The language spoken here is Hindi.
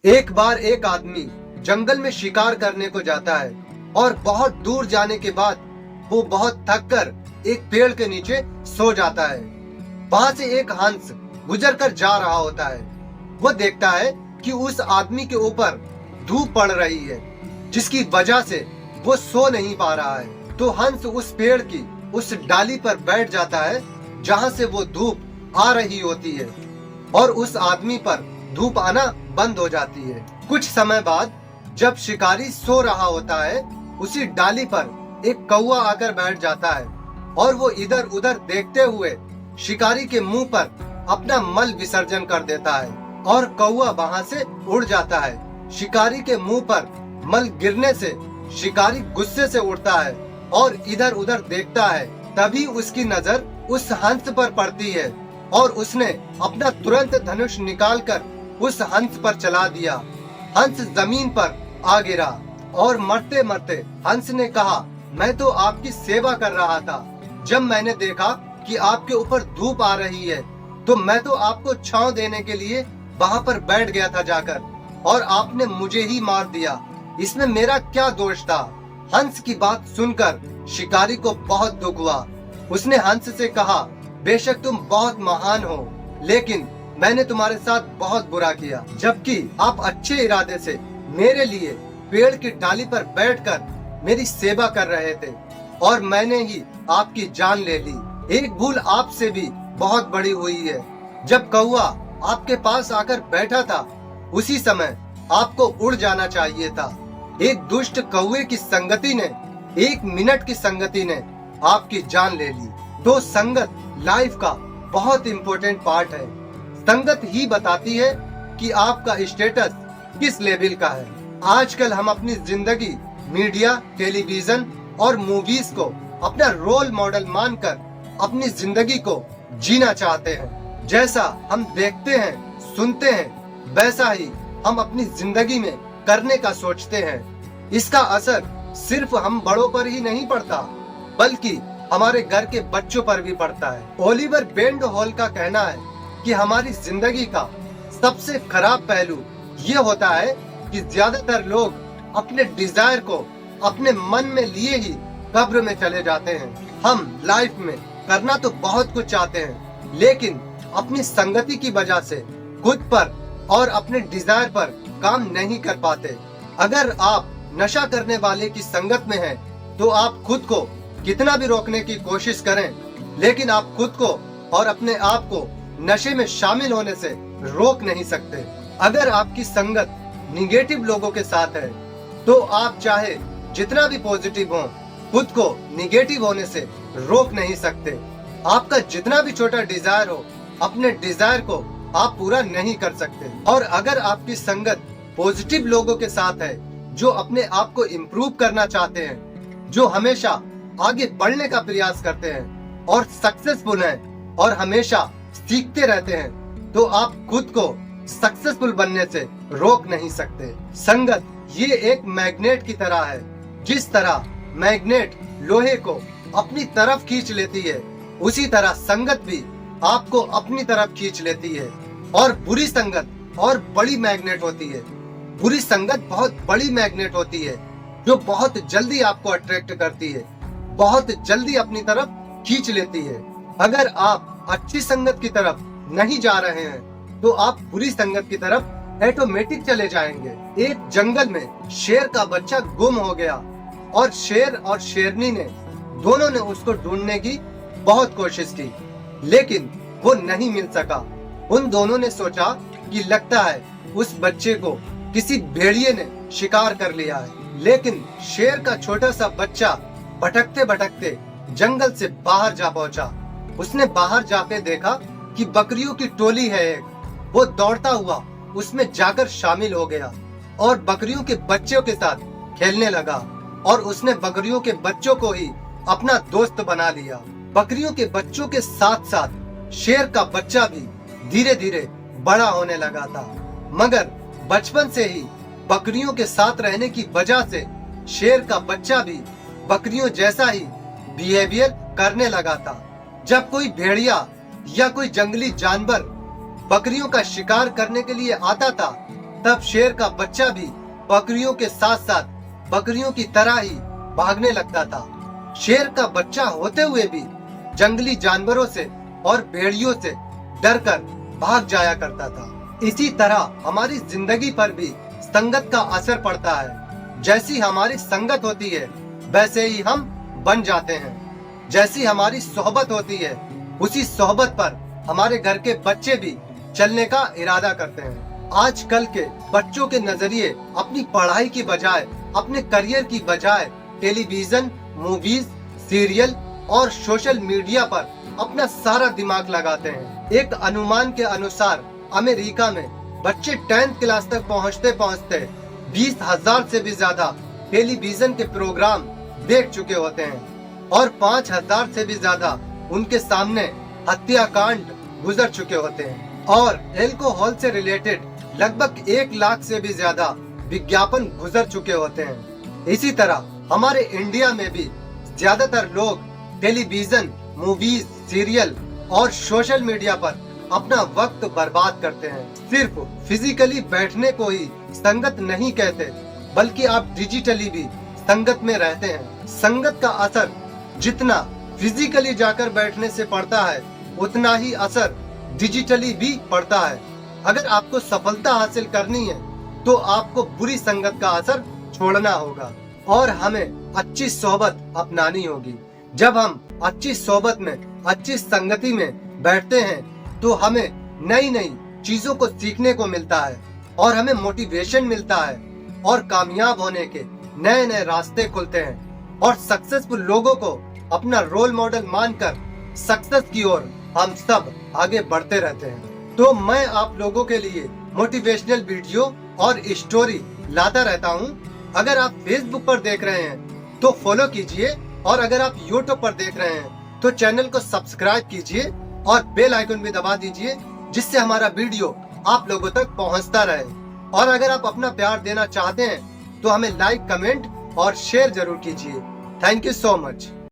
एक बार एक आदमी जंगल में शिकार करने को जाता है और बहुत दूर जाने के बाद वो बहुत थक कर एक पेड़ के नीचे सो जाता है। वहां से एक हंस गुजर कर जा रहा होता है। वो देखता है कि उस आदमी के ऊपर धूप पड़ रही है, जिसकी वजह से वो सो नहीं पा रहा है। तो हंस उस पेड़ की उस डाली पर बैठ जाता है जहां से वो धूप आ रही होती है, और उस आदमी पर धूप आना बंद हो जाती है। कुछ समय बाद जब शिकारी सो रहा होता है, उसी डाली पर एक कौवा आकर बैठ जाता है और वो इधर उधर देखते हुए शिकारी के मुंह पर अपना मल विसर्जन कर देता है और कौवा वहां से उड़ जाता है। शिकारी के मुंह पर मल गिरने से शिकारी गुस्से से उड़ता है और इधर उधर देखता है। तभी उसकी नजर उस हंस पर पड़ती है और उसने अपना तुरंत धनुष निकालकर उस हंस पर चला दिया। हंस जमीन पर आ गिरा और मरते मरते हंस ने कहा, मैं तो आपकी सेवा कर रहा था। जब मैंने देखा कि आपके ऊपर धूप आ रही है तो मैं तो आपको छांव देने के लिए वहां पर बैठ गया था जाकर, और आपने मुझे ही मार दिया। इसमें मेरा क्या दोष था? हंस की बात सुनकर शिकारी को बहुत दुख हुआ। उसने हंस से कहा, बेशक तुम बहुत महान हो, लेकिन मैंने तुम्हारे साथ बहुत बुरा किया, जबकि आप अच्छे इरादे से मेरे लिए पेड़ की डाली पर बैठकर मेरी सेवा कर रहे थे और मैंने ही आपकी जान ले ली। एक भूल आपसे भी बहुत बड़ी हुई है। जब कौवा आपके पास आकर बैठा था, उसी समय आपको उड़ जाना चाहिए था। एक दुष्ट कौवे की संगति ने, एक मिनट की संगति ने आपकी जान ले ली। तो संगत लाइफ का बहुत इम्पोर्टेंट पार्ट है। संगत ही बताती है कि आपका स्टेटस किस लेवल का है। आजकल हम अपनी जिंदगी मीडिया, टेलीविजन और मूवीज को अपना रोल मॉडल मानकर अपनी जिंदगी को जीना चाहते हैं। जैसा हम देखते हैं, सुनते हैं, वैसा ही हम अपनी जिंदगी में करने का सोचते हैं। इसका असर सिर्फ हम बड़ों पर ही नहीं पड़ता, बल्कि हमारे घर के बच्चों पर भी पड़ता है। ओलिवर बेंडहोल का कहना है कि हमारी जिंदगी का सबसे खराब पहलू ये होता है कि ज्यादातर लोग अपने डिजायर को अपने मन में लिए ही कब्र में चले जाते हैं। हम लाइफ में करना तो बहुत कुछ चाहते हैं, लेकिन अपनी संगति की वजह से खुद पर और अपने डिजायर पर काम नहीं कर पाते। अगर आप नशा करने वाले की संगत में हैं, तो आप खुद को कितना भी रोकने की कोशिश करें, लेकिन आप खुद को और अपने आप को नशे में शामिल होने से रोक नहीं सकते। अगर आपकी संगत निगेटिव लोगों के साथ है, तो आप चाहे जितना भी पॉजिटिव हो, खुद को निगेटिव होने से रोक नहीं सकते। आपका जितना भी छोटा डिजायर हो, अपने डिजायर को आप पूरा नहीं कर सकते। और अगर आपकी संगत पॉजिटिव लोगों के साथ है, जो अपने आप को इम्प्रूव करना चाहते हैं, जो हमेशा आगे बढ़ने का प्रयास करते हैं और सक्सेसफुल हैं और हमेशा सीखते रहते हैं, तो आप खुद को सक्सेसफुल बनने से रोक नहीं सकते। संगत ये एक मैग्नेट की तरह है। जिस तरह मैग्नेट लोहे को अपनी तरफ खींच लेती है, उसी तरह संगत भी आपको अपनी तरफ खींच लेती है। और बुरी संगत और बड़ी मैग्नेट होती है। बुरी संगत बहुत बड़ी मैग्नेट होती है, जो बहुत जल्दी आपको अट्रैक्ट करती है, बहुत जल्दी अपनी तरफ खींच लेती है। अगर आप अच्छी संगत की तरफ नहीं जा रहे हैं, तो आप बुरी संगत की तरफ ऑटोमेटिक चले जाएंगे। एक जंगल में शेर का बच्चा गुम हो गया और शेर और शेरनी ने दोनों ने उसको ढूंढने की बहुत कोशिश की, लेकिन वो नहीं मिल सका। उन दोनों ने सोचा कि लगता है उस बच्चे को किसी भेड़िए ने शिकार कर लिया है। लेकिन शेर का छोटा सा बच्चा भटकते भटकते जंगल से बाहर जा पहुंचा। उसने बाहर जाके देखा कि बकरियों की टोली है एक। वो दौड़ता हुआ उसमें जाकर शामिल हो गया और बकरियों के बच्चों के साथ खेलने लगा, और उसने बकरियों के बच्चों को ही अपना दोस्त बना लिया। बकरियों के बच्चों के साथ साथ शेर का बच्चा भी धीरे धीरे बड़ा होने लगा था, मगर बचपन से ही बकरियों के साथ रहने की वजह से शेर का बच्चा भी बकरियों जैसा ही बिहेवियर करने लगा था। जब कोई भेड़िया या कोई जंगली जानवर बकरियों का शिकार करने के लिए आता था, तब शेर का बच्चा भी बकरियों के साथ साथ बकरियों की तरह ही भागने लगता था। शेर का बच्चा होते हुए भी जंगली जानवरों से और भेड़ियों से डरकर भाग जाया करता था। इसी तरह हमारी जिंदगी पर भी संगत का असर पड़ता है। जैसी हमारी संगत होती है वैसे ही हम बन जाते हैं। जैसी हमारी सोहबत होती है उसी सोहबत पर हमारे घर के बच्चे भी चलने का इरादा करते हैं। आजकल के बच्चों के नजरिए अपनी पढ़ाई की बजाय, अपने करियर की बजाय टेलीविजन, मूवीज, सीरियल और सोशल मीडिया पर अपना सारा दिमाग लगाते हैं। एक अनुमान के अनुसार अमेरिका में बच्चे 10th क्लास तक पहुंचते पहुंचते 20,000 से भी ज्यादा टेलीविजन के प्रोग्राम देख चुके होते हैं और 5,000 से भी ज्यादा उनके सामने हत्याकांड गुजर चुके होते हैं और अल्कोहल से रिलेटेड लगभग 1 लाख से भी ज्यादा विज्ञापन गुजर चुके होते हैं। इसी तरह हमारे इंडिया में भी ज्यादातर लोग टेलीविजन, मूवीज, सीरियल और सोशल मीडिया पर अपना वक्त बर्बाद करते हैं। सिर्फ फिजिकली बैठने को ही संगत नहीं कहते, बल्कि आप डिजिटली भी संगत में रहते हैं। संगत का असर जितना फिजिकली जाकर बैठने से पड़ता है उतना ही असर डिजिटली भी पड़ता है। अगर आपको सफलता हासिल करनी है तो आपको बुरी संगत का असर छोड़ना होगा और हमें अच्छी सोहबत अपनानी होगी। जब हम अच्छी सोहबत में, अच्छी संगति में बैठते हैं तो हमें नई नई चीजों को सीखने को मिलता है और हमें मोटिवेशन मिलता है और कामयाब होने के नए नए रास्ते खुलते हैं और सक्सेसफुल लोगों को अपना रोल मॉडल मानकर सक्सेस की ओर हम सब आगे बढ़ते रहते हैं। तो मैं आप लोगों के लिए मोटिवेशनल वीडियो और स्टोरी लाता रहता हूँ। अगर आप फेसबुक पर देख रहे हैं तो फॉलो कीजिए और अगर आप यूट्यूब पर देख रहे हैं तो चैनल को सब्सक्राइब कीजिए और बेल आइकन भी दबा दीजिए, जिससे हमारा वीडियो आप लोगों तक पहुंचता रहे। और अगर आप अपना प्यार देना चाहते हैं तो हमें लाइक, कमेंट और शेयर जरूर कीजिए। Thank you so much.